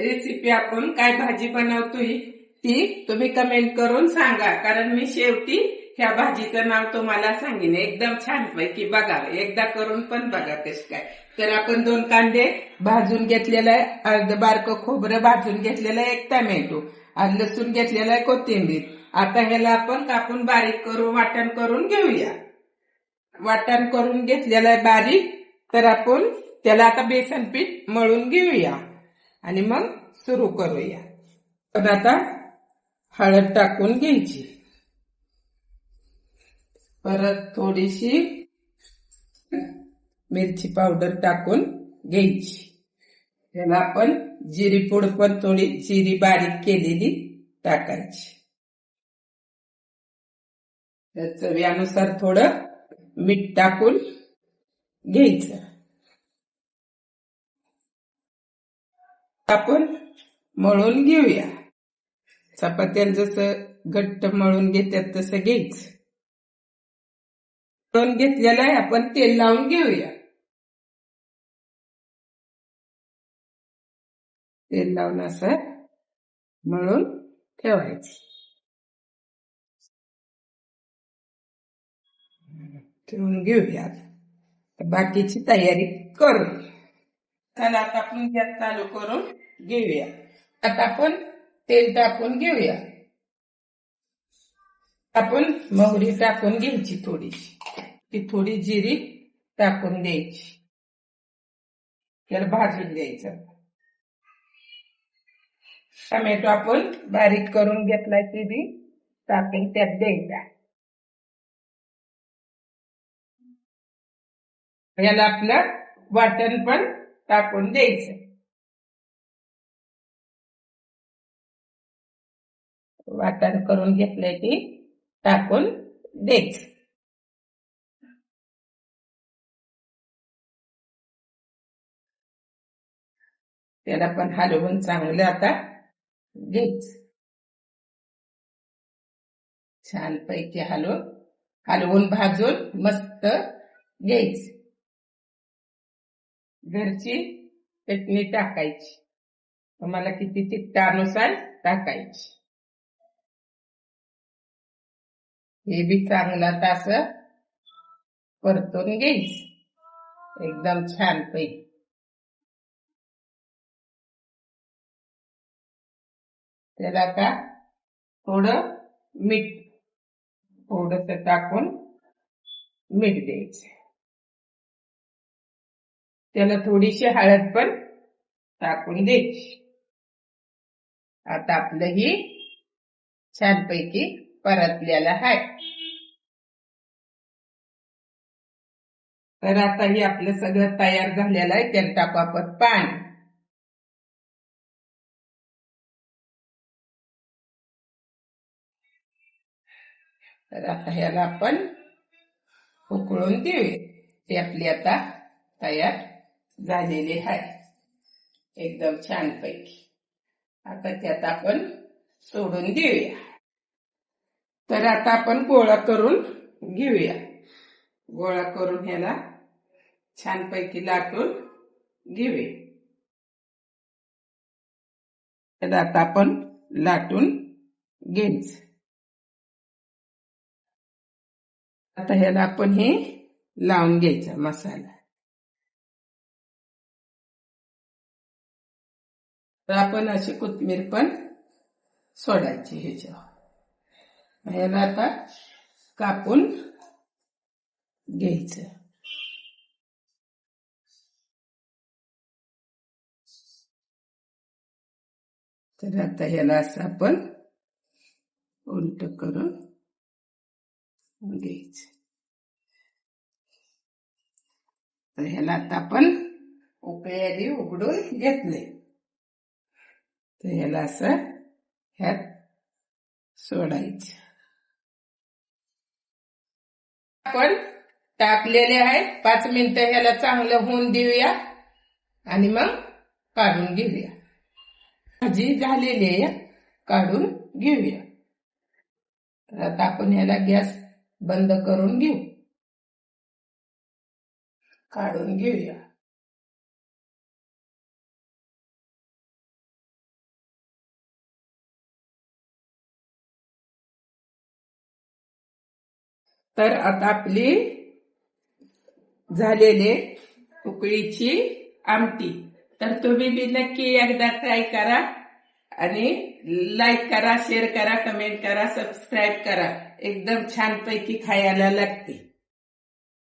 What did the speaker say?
Recipe आपण काय भाजी बनवतोय ती तुम्ही कमेंट करून सांगा, कारण मी शेवटी ह्या भाजीचं नाव तुम्हाला सांगेन. एकदम छान पैकी बघा, एकदा करून पण बघा कशी काय. तर आपण 2 कांदे भाजून घेतलेला आहे, अर्ध बारकं खोबरं भाजून घेतलेलं आहे, 1 टोमॅटो, लसूण घेतलेला आहे, कोथिंबीर. आता ह्याला आपण कापून बारीक करून वाटण करून घेऊया. वाटण करून घेतलेलं आहे बारीक. तर आपण त्याला आता बेसन पीठ मळून घेऊया आणि मग सुरू करूया. तर आता हळद टाकून घ्यायची, परत थोडीशी मिरची पावडर टाकून घ्यायची. त्याला आपण जिरी पूड पण थोडी जिरी बारीक केलेली टाकायची. तर चवीनुसार थोडं मीठ टाकून घ्यायचं. आपण मळून घेऊया. चपात्याला जसं घट्ट मळून घेतात तसं घ्यायचं. मळून घेतलेलं आहे, आपण तेल लावून घेऊया. तेल लावून असं मळून ठेवायचं. ठेवून घेऊया. बाकीची तयारी करू. चला आता आपण गॅस चालू करून घेऊया. आता आपण तेल टाकून घेऊया. आपण मोहरी टाकून घ्यायची थोडीशी, ती थोडी जिरी टाकून द्यायची. त्याला भाजून द्यायचं. टोमॅटो आपण बारीक करून घेतलाय ती बी टाकून त्यात द्यायचा. याला आपलं वाटण पण टाकून द्यायचं. वाटण करून घेतलंय की टाकून द्यायचं. त्याला पण हलवून चांगलं आता घ्यायचं. छान पैकी हलवून भाजून मस्त घ्यायचं. घरची चटणी टाकायची, तुम्हाला किती तिखटानुसार टाकायची. हे बी चांगला तास परतून घ्यायचं एकदम छान पैकी. त्याला का थोडं मीठ थोडस टाकून मीठ द्यायचं. त्याला थोडीशी हळद पण टाकून द्यायची. आता आपलं ही छानपैकी परतलेलं आहे. तर आता हे आपलं सगळं तयार झालेलं आहे. त्याला टाकू आपण पाणी. तर आता ह्याला आपण उकळून देऊया. ती आपली आता तयार झालेली आहे एकदम छानपैकी. आता त्यात आपण सोडून देऊया. तर आता आपण गोळा करून घेऊया. गोळा करून ह्याला छानपैकी लाटून घेऊया. तर आता आपण लाटून घ्यायचं. आता ह्याला आपण हे लावून घ्यायचा मसाला. तर आपण अशी कोथिंबीर पण सोडायची ह्याच्यावर. ह्याला आता कापून घ्यायचं. तर आता ह्याला असं आपण उलट करून घ्यायचं. तर ह्याला आता आपण उकळी आधी उघडून घेतले. तर ह्याला असं ह्यात सोडायचं. आपण टाकलेले आहे. 5 मिनिटं ह्याला चांगलं होऊन देऊया आणि मग काढून घेऊया. भाजी झालेली आहे, काढून घेऊया. तर आता आपण ह्याला गॅस बंद करून घेऊ. काढून घेऊया. तर आता आपली झालेले उकळीची आमटी, तर तुम्ही बी नक्की एकदा ट्राय करा आणि लाईक करा, शेअर करा, कमेंट करा, सबस्क्राईब करा. एकदम छानपैकी खायला लागते.